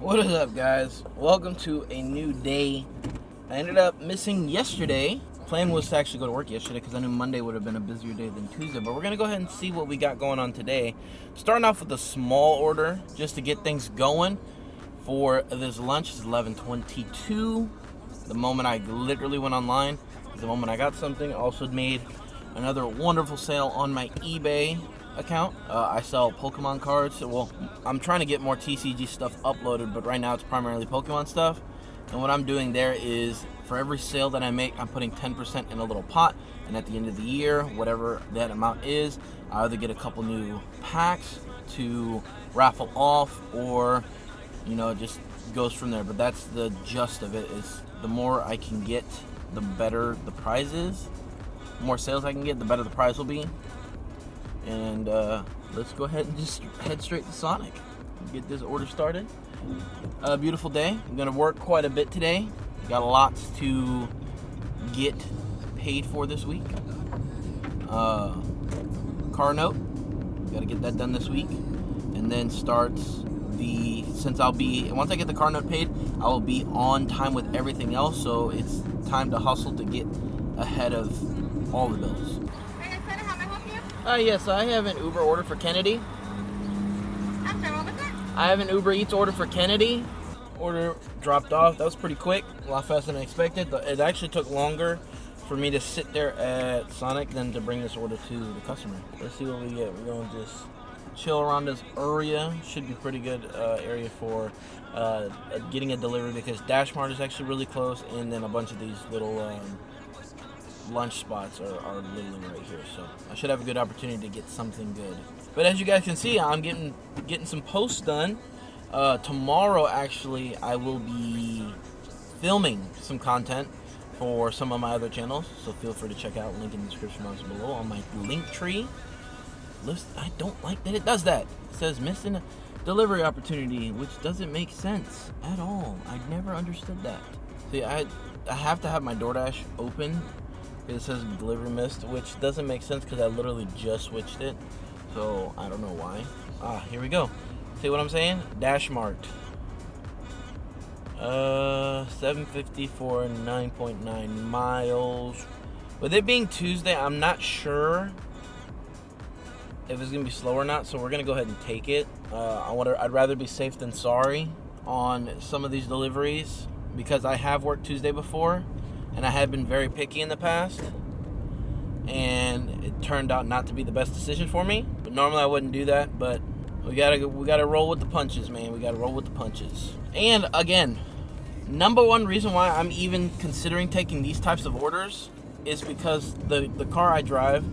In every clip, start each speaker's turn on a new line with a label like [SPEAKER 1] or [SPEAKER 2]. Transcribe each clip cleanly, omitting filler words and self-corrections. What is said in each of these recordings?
[SPEAKER 1] What is up, guys? Welcome to a new day. I ended up missing yesterday. Plan was to actually go to work yesterday because I knew Monday would have been a busier day than Tuesday, but we're gonna go ahead and see what we got going on today. Starting off with a small order just to get things going for this lunch. It's 11:22. The moment I literally went online, the moment I got something. I also made another wonderful sale on my eBay account. I sell Pokemon cards. Well, I'm trying to get more TCG stuff uploaded, but right now it's primarily Pokemon stuff. And what I'm doing there is, for every sale that I make, I'm putting 10% in a little pot, and at the end of the year, whatever that amount is, I either get a couple new packs to raffle off, or it just goes from there. But that's the gist of it. Is the more I can get, the better the prize is. The more sales I can get, the better the prize will be. And let's go ahead and just head straight to Sonic and get this order started. Beautiful day. I'm gonna work quite a bit today. Got lots to get paid for this week. Car note, gotta get that done this week, and then starts once I get the car note paid, I will be on time with everything else. So it's time to hustle to get ahead of all the bills. Yes, I have an Uber order for Kennedy.
[SPEAKER 2] I'm sorry, what was that?
[SPEAKER 1] I have an Uber Eats order for Kennedy. Order dropped off. That was pretty quick, a lot faster than I expected. It actually took longer for me to sit there at Sonic than to bring this order to the customer. Let's see what we get. We're going to just chill around this area. Should be pretty good area for getting a delivery, because Dash Mart is actually really close, and then a bunch of these little lunch spots are literally right here, so I should have a good opportunity to get something good. But as you guys can see, I'm getting some posts done. Tomorrow, actually, I will be filming some content for some of my other channels, so feel free to check out. Link in the description box below on my link tree. I don't like that it does that. It says missing a delivery opportunity, which doesn't make sense at all. I never understood that. See, I have to have my DoorDash open. It says delivery missed, which doesn't make sense because I literally just switched it. So I don't know why. Here we go. See what I'm saying? Dash Mart. 750 for 9.9 miles. With it being Tuesday, I'm not sure if it's gonna be slow or not. So we're gonna go ahead and take it. I'd rather be safe than sorry on some of these deliveries, because I have worked Tuesday before. And I have been very picky in the past, and it turned out not to be the best decision for me. But normally I wouldn't do that, but we gotta roll with the punches, man. We gotta roll with the punches. And again, number one reason why I'm even considering taking these types of orders is because the car I drive,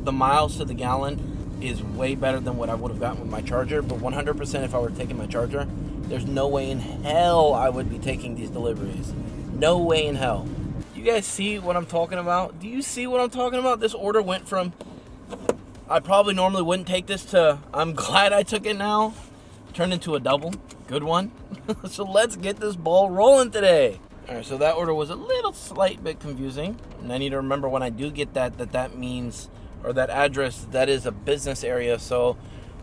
[SPEAKER 1] the miles to the gallon is way better than what I would have gotten with my charger. But 100%, if I were taking my charger, there's no way in hell I would be taking these deliveries. No way in hell. You guys see what I'm talking about? Do you see what I'm talking about? This order went from, I probably normally wouldn't take this, to I'm glad I took it now. Turned into a double. Good one. So let's get this ball rolling today. Alright, so that order was a slight bit confusing. And I need to remember when I do get that means, or that address, that is a business area. So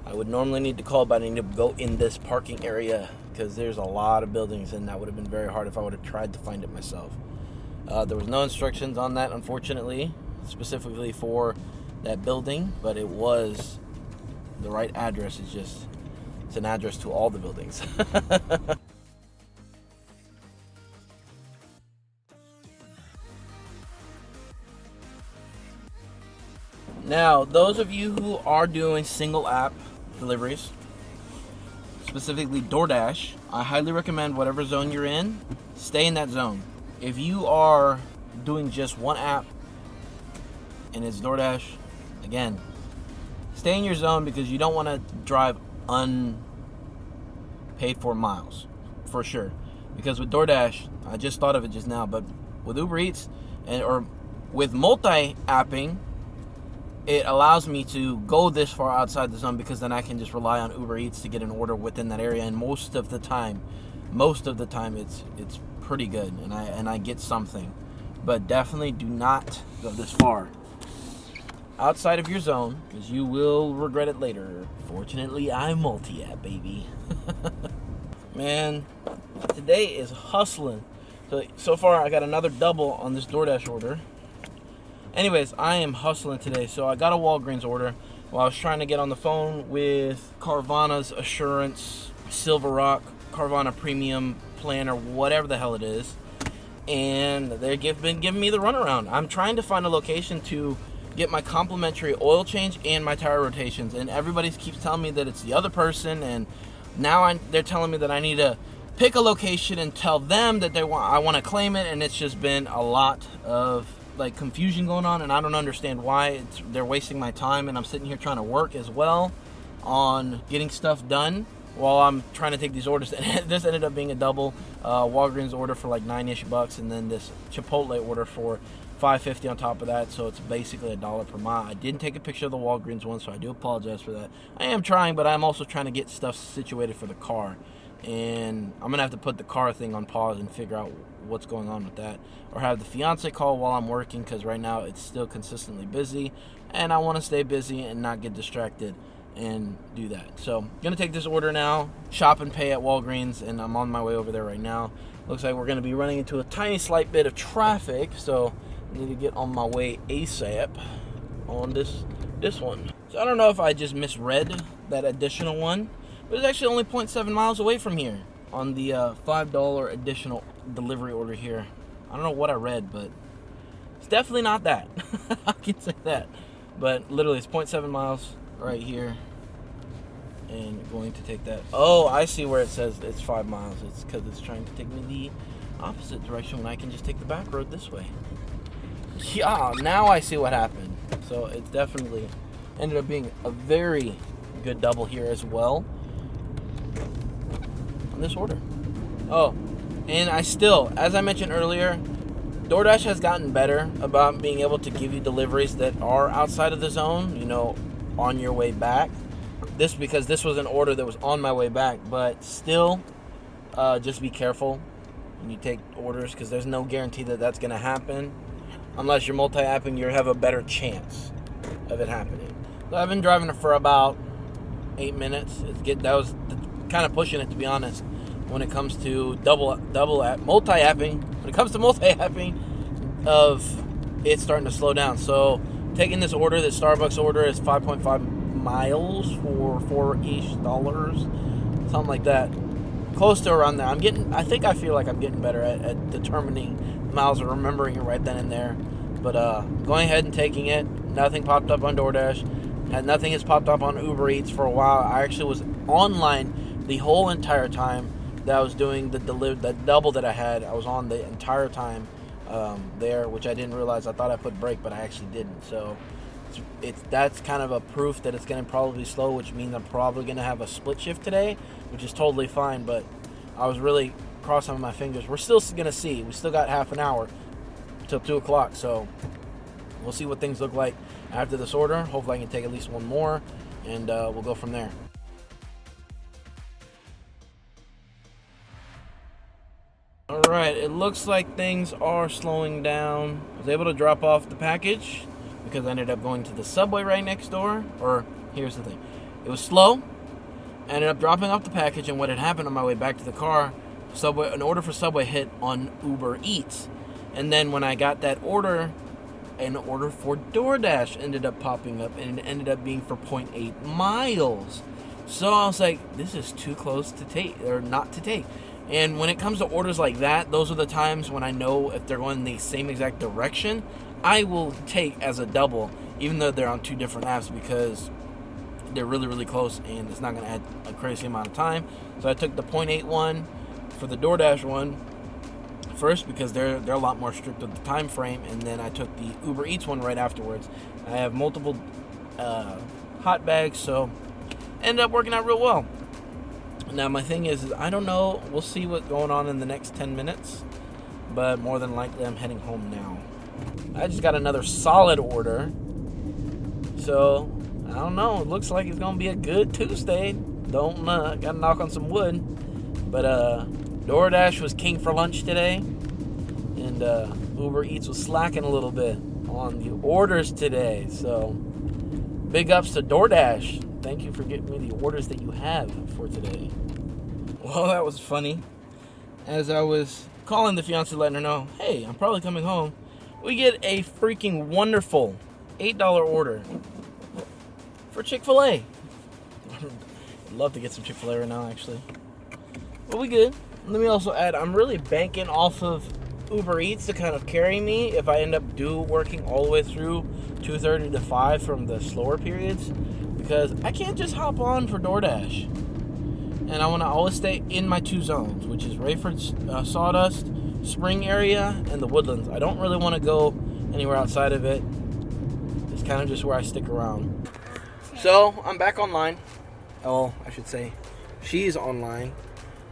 [SPEAKER 1] I would normally need to call, but I need to go in this parking area, because there's a lot of buildings, and that would have been very hard if I would have tried to find it myself. There was no instructions on that, unfortunately, specifically for that building, but it was the right address. It's an address to all the buildings. Now, those of you who are doing single app deliveries, specifically DoorDash, I highly recommend whatever zone you're in, stay in that zone. If you are doing just one app and it's DoorDash, again, stay in your zone, because you don't want to drive unpaid for miles, for sure. Because with DoorDash, I just thought of it just now, but with Uber Eats or with multi-apping, it allows me to go this far outside the zone, because then I can just rely on Uber Eats to get an order within that area. And most of the time it's pretty good, and I get something. But definitely do not go this far outside of your zone, because you will regret it later. Fortunately, I'm multi-app, baby. Man, today is hustling. So far, I got another double on this DoorDash order. Anyways, I am hustling today. So I got a Walgreens order while I was trying to get on the phone with Carvana's Assurance Silver Rock, Carvana Premium Plan, or whatever the hell it is. And they've been giving me the runaround. I'm trying to find a location to get my complimentary oil change and my tire rotations. And everybody keeps telling me that it's the other person. And now they're telling me that I need to pick a location and tell them that I want to claim it, and it's just been a lot of like confusion going on, and I don't understand why they're wasting my time, and I'm sitting here trying to work as well on getting stuff done while I'm trying to take these orders. And this ended up being a double Walgreens order for like $9-ish, and then this Chipotle order for $5.50 on top of that, so it's basically $1 per mile. I didn't take a picture of the Walgreens one, so I do apologize for that. I am trying, but I'm also trying to get stuff situated for the car. And I'm going to have to put the car thing on pause and figure out what's going on with that. Or have the fiance call while I'm working, because right now it's still consistently busy. And I want to stay busy and not get distracted and do that. So I'm going to take this order now, shop and pay at Walgreens, and I'm on my way over there right now. Looks like we're going to be running into a tiny slight bit of traffic, so I need to get on my way ASAP on this one. So I don't know if I just misread that additional one. But it's actually only 0.7 miles away from here on the $5 additional delivery order here. I don't know what I read, but it's definitely not that. I can say that. But literally, it's 0.7 miles right here. And you're going to take that. Oh, I see where it says it's 5 miles. It's because it's trying to take me the opposite direction when I can just take the back road this way. Yeah, now I see what happened. So it definitely ended up being a very good double here as well on this order. Oh, and I still, as I mentioned earlier, DoorDash has gotten better about being able to give you deliveries that are outside of the zone, you know, on your way back. Because this was an order that was on my way back, but still, just be careful when you take orders, because there's no guarantee that that's going to happen. Unless you're multi-apping, you have a better chance of it happening. So I've been driving it for about 8 minutes. That was kind of pushing it, to be honest, when it comes to multi-apping. When it comes to multi-apping, of it starting to slow down. So taking this order, this Starbucks order, is 5.5 miles for $4-ish, something like that. Close to around there. I feel like I'm getting better at determining miles or remembering it right then and there. But going ahead and taking it. Nothing popped up on DoorDash. And nothing has popped up on UberEats for a while. I actually was online the whole entire time that I was doing that double that I had. I was on the entire time there, which I didn't realize. I thought I put brake, but I actually didn't. So that's kind of a proof that it's going to probably be slow, which means I'm probably going to have a split shift today, which is totally fine. But I was really crossing my fingers. We're still going to see. We still got half an hour till 2 o'clock, so we'll see what things look like after this order. Hopefully I can take at least one more, and we'll go from there. Alright, it looks like things are slowing down. I was able to drop off the package because I ended up going to the Subway right next door. Or, here's the thing. It was slow. I ended up dropping off the package, and what had happened on my way back to the car, an order for Subway hit on UberEats. And then when I got that order, an order for DoorDash ended up popping up, and it ended up being for 0.8 miles. So I was like, this is too close to take, or not to take. And when it comes to orders like that, those are the times when I know if they're going in the same exact direction, I will take as a double, even though they're on two different apps, because they're really, really close, and it's not going to add a crazy amount of time. So I took the 0.8 one for the DoorDash one first, because they're a lot more strict with the time frame, and then I took the Uber Eats one right afterwards. I have multiple hot bags, so ended up working out real well. Now my thing is I don't know, we'll see what's going on in the next 10 minutes, but more than likely I'm heading home now. I just got another solid order, so I don't know, it looks like it's gonna be a good Tuesday. Gotta knock on some wood. But DoorDash was king for lunch today, and Uber Eats was slacking a little bit on the orders today. So big ups to DoorDash. Thank you for getting me the orders that you have for today. Well, that was funny. As I was calling the fiance, letting her know, hey, I'm probably coming home, we get a freaking wonderful $8 order for Chick-fil-A. I'd love to get some Chick-fil-A right now, actually. But we good. Let me also add, I'm really banking off of UberEats to kind of carry me if I end up working all the way through 2:30 to 5 from the slower periods, because I can't just hop on for DoorDash. And I want to always stay in my 2 zones, which is Rayford, Sawdust, Spring area, and the Woodlands. I don't really want to go anywhere outside of it. It's kind of just where I stick around. So, I'm back online. Oh, I should say, she's online.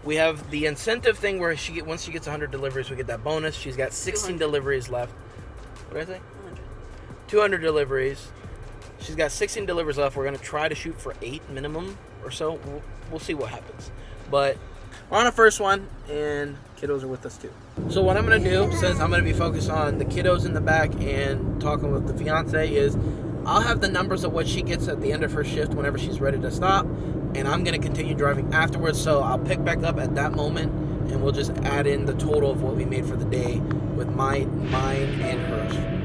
[SPEAKER 1] We have the incentive thing where once she gets 100 deliveries, we get that bonus. She's got 16 deliveries left. What did I say? 200 deliveries. She's got 16 deliveries left. We're going to try to shoot for 8 minimum or so. We'll see what happens. But we're on the first one, and kiddos are with us too. So what I'm going to do, since I'm going to be focused on the kiddos in the back and talking with the fiance, is I'll have the numbers of what she gets at the end of her shift whenever she's ready to stop. And I'm going to continue driving afterwards, so I'll pick back up at that moment, and we'll just add in the total of what we made for the day with mine and hers.